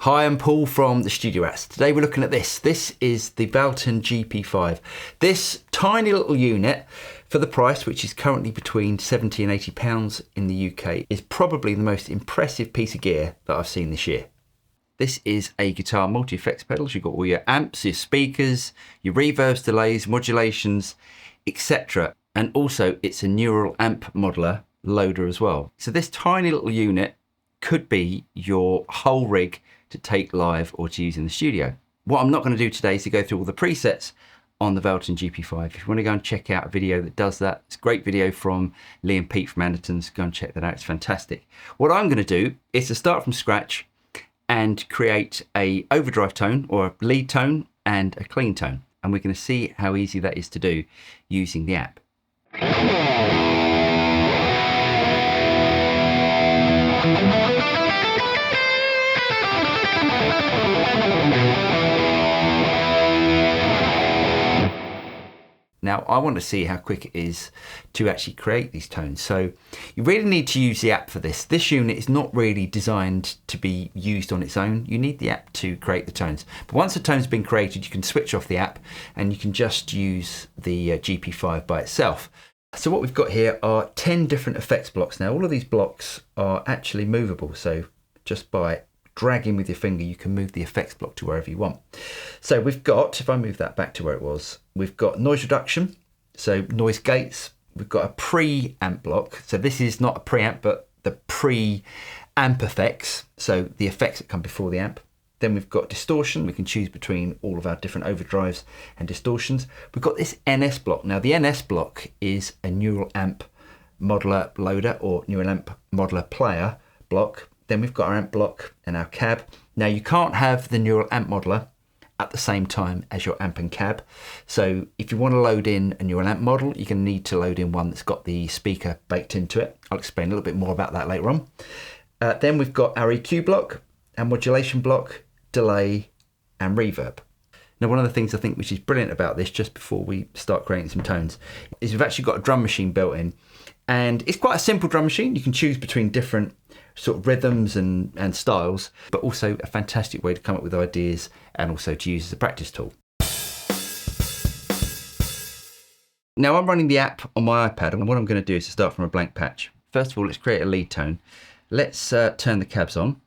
Hi, I'm Paul from the Studio Apps. Today we're looking at this. This is the Valeton GP5. This tiny little unit, for the price, which is currently between £70 and £80 in the UK, is probably the most impressive piece of gear that I've seen this year. This is a guitar multi-effects pedals. You've got all your amps, your speakers, your reverbs, delays, modulations, etc. And also it's a neural amp modeler loader as well. So this tiny little unit could be your whole rig to take live or to use in the studio. What I'm not going to do today is to go through all the presets on the Valeton GP5. If you want to go and check out a video that does that, it's a great video from Lee and Pete from Anderton's. Go and check that out, it's fantastic. What I'm going to do is to start from scratch and create a overdrive tone or a lead tone and a clean tone. And we're going to see how easy that is to do using the app. Now, I want to see how quick it is to actually create these tones. So you really need to use the app for this. This unit is not really designed to be used on its own. You need the app to create the tones. But once the tone's been created, you can switch off the app and you can just use the GP5 by itself. So what we've got here are 10 different effects blocks. Now, all of these blocks are actually movable. So just by dragging with your finger, you can move the effects block to wherever you want. So we've got, if I move that back to where it was, we've got noise reduction, so noise gates. We've got a pre-amp block. So this is not a preamp, but the pre-amp effects. So the effects that come before the amp. Then we've got distortion. We can choose between all of our different overdrives and distortions. We've got this NS block. Now the NS block is a neural amp modeler loader or neural amp modeler player block. Then we've got our amp block and our cab. Now you can't have the neural amp modeler at the same time as your amp and cab. So if you want to load in a neural amp model, you're going to need to load in one that's got the speaker baked into it. I'll explain a little bit more about that later on. Then we've got our EQ block, our modulation block, delay and reverb. Now, one of the things I think which is brilliant about this, just before we start creating some tones, is we've actually got a drum machine built in. And it's quite a simple drum machine. You can choose between different sort of rhythms and styles, but also a fantastic way to come up with ideas and also to use as a practice tool. Now I'm running the app on my iPad, and what I'm going to do is to start from a blank patch. First of all, let's create a lead tone. Let's turn the cabs on.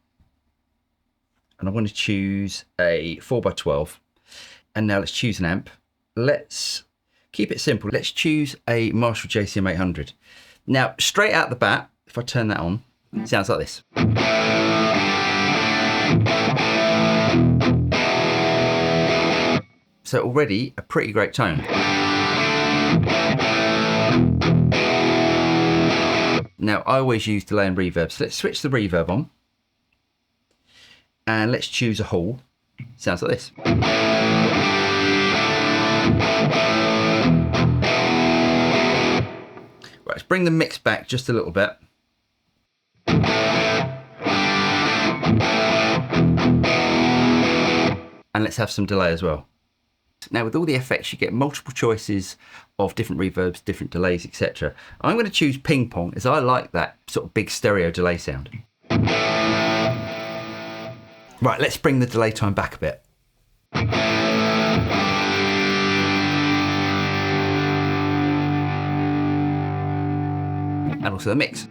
And I want to choose a 4x12. And now let's choose an amp. Let's keep it simple. Let's choose a Marshall JCM 800. Now, straight out the bat, if I turn that on, it sounds like this. So already a pretty great tone. Now, I always use delay and reverb. So let's switch the reverb on. And let's choose a hall. Sounds like this. Right, let's bring the mix back just a little bit. And let's have some delay as well. Now with all the effects, you get multiple choices of different reverbs, different delays, etc. I'm going to choose ping pong as I like that sort of big stereo delay sound. Right, let's bring the delay time back a bit. And also the mix.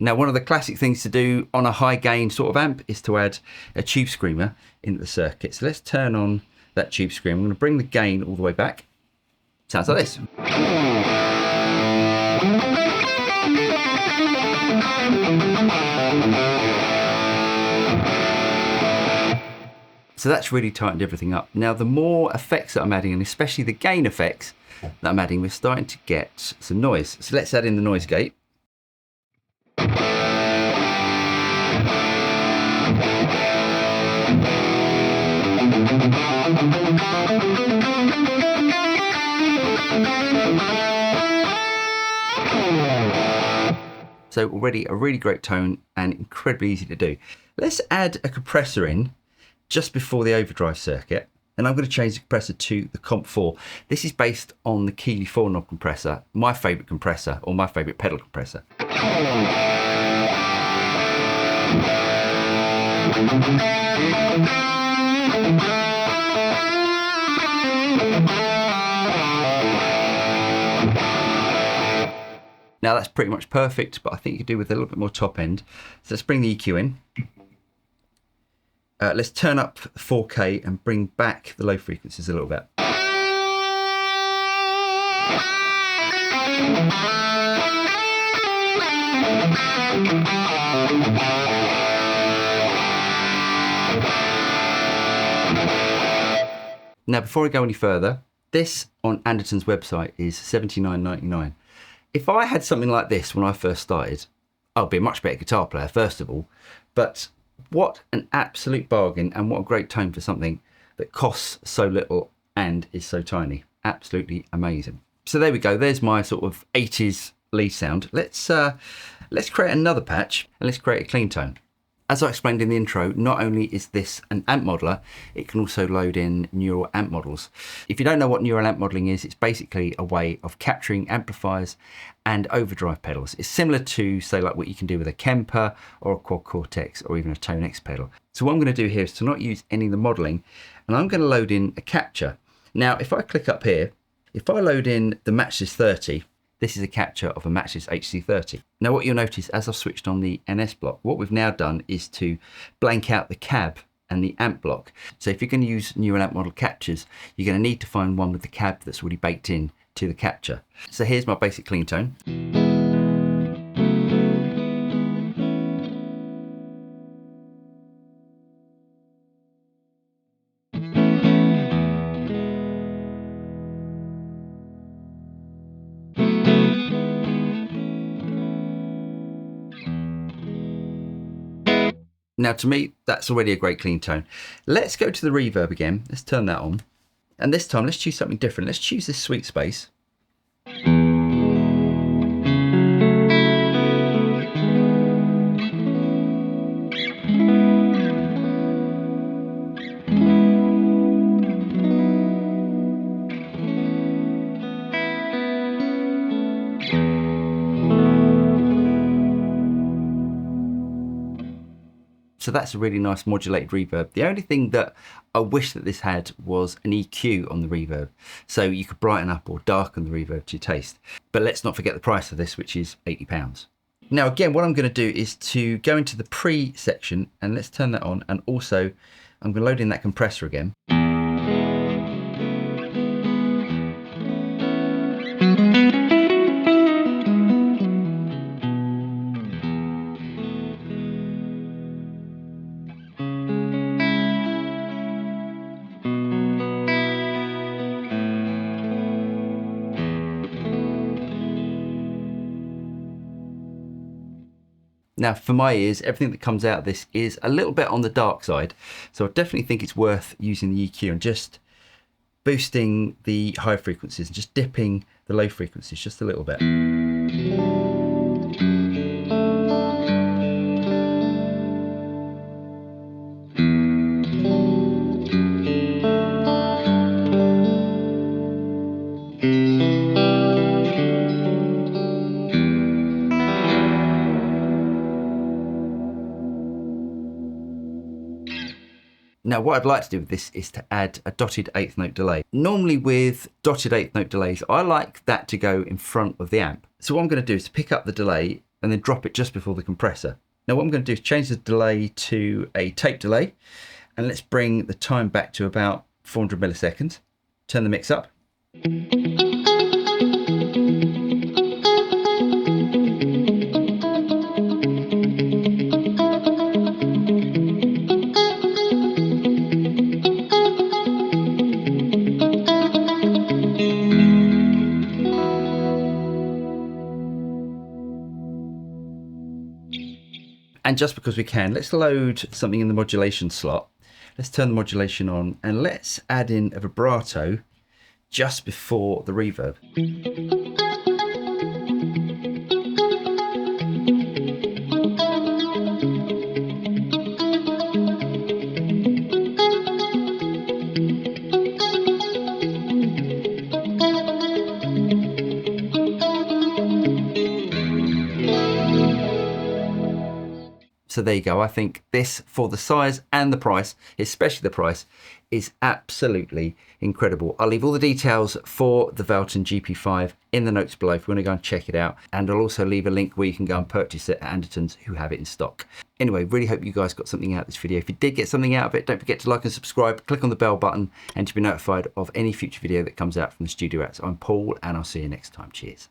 Now, one of the classic things to do on a high gain sort of amp is to add a tube screamer into the circuit. So let's turn on that tube screamer. I'm going to bring the gain all the way back. Sounds like this. So that's really tightened everything up. Now, the more effects that I'm adding, and especially the gain effects that I'm adding, we're starting to get some noise. So let's add in the noise gate. So already a really great tone and incredibly easy to do. Let's add a compressor in just before the overdrive circuit, and I'm going to change the compressor to the Comp 4. This is based on the Keeley 4-knob compressor, my favourite compressor, or my favourite pedal compressor. Now that's pretty much perfect, but I think you could do with a little bit more top end. So let's bring the EQ in. Let's turn up 4K and bring back the low frequencies a little bit. Now before I go any further, this on Anderton's website is $79.99. If I had something like this when I first started, I'd be a much better guitar player, first of all. But what an absolute bargain, and what a great tone for something that costs so little and is so tiny. Absolutely amazing. So there we go. There's my sort of 80s lead sound. Let's create another patch and let's create a clean tone. As I explained in the intro, not only is this an amp modeler, it can also load in neural amp models. If you don't know what neural amp modeling is, it's basically a way of capturing amplifiers and overdrive pedals. It's similar to, say, like what you can do with a Kemper or a Quad Cortex or even a Tone X pedal. So what I'm going to do here is to not use any of the modeling, and I'm going to load in a capture. Now, if I click up here, if I load in the Matchless 30, this is a capture of a Matchless HC30. Now what you'll notice as I've switched on the NS block, what we've now done is to blank out the cab and the amp block. So if you're going to use neural amp model captures, you're going to need to find one with the cab that's already baked in to the capture. So here's my basic clean tone. Now to me, that's already a great clean tone. Let's go to the reverb again. Let's turn that on. And this time, let's choose something different. Let's choose this sweet space. So that's a really nice modulated reverb. The only thing that I wish that this had was an EQ on the reverb, so you could brighten up or darken the reverb to your taste. But let's not forget the price of this, which is £80. Now again, what I'm going to do is to go into the pre section, and let's turn that on, and also I'm going to load in that compressor again. Now for my ears, everything that comes out of this is a little bit on the dark side, so I definitely think it's worth using the EQ and just boosting the high frequencies and just dipping the low frequencies just a little bit. Now what I'd like to do with this is to add a dotted eighth note delay. Normally with dotted eighth note delays, I like that to go in front of the amp. So what I'm going to do is to pick up the delay and then drop it just before the compressor. Now what I'm going to do is change the delay to a tape delay, and let's bring the time back to about 400 milliseconds. Turn the mix up. And just because we can, let's load something in the modulation slot. Let's turn the modulation on and let's add in a vibrato just before the reverb. So there you go. I think this, for the size and the price, especially the price, is absolutely incredible. I'll leave all the details for the Valeton GP5 in the notes below if you want to go and check it out. And I'll also leave a link where you can go and purchase it at Anderton's, who have it in stock. Anyway, really hope you guys got something out of this video. If you did get something out of it, don't forget to like and subscribe, click on the bell button, and to be notified of any future video that comes out from the Studio Apps. I'm Paul, and I'll see you next time. Cheers.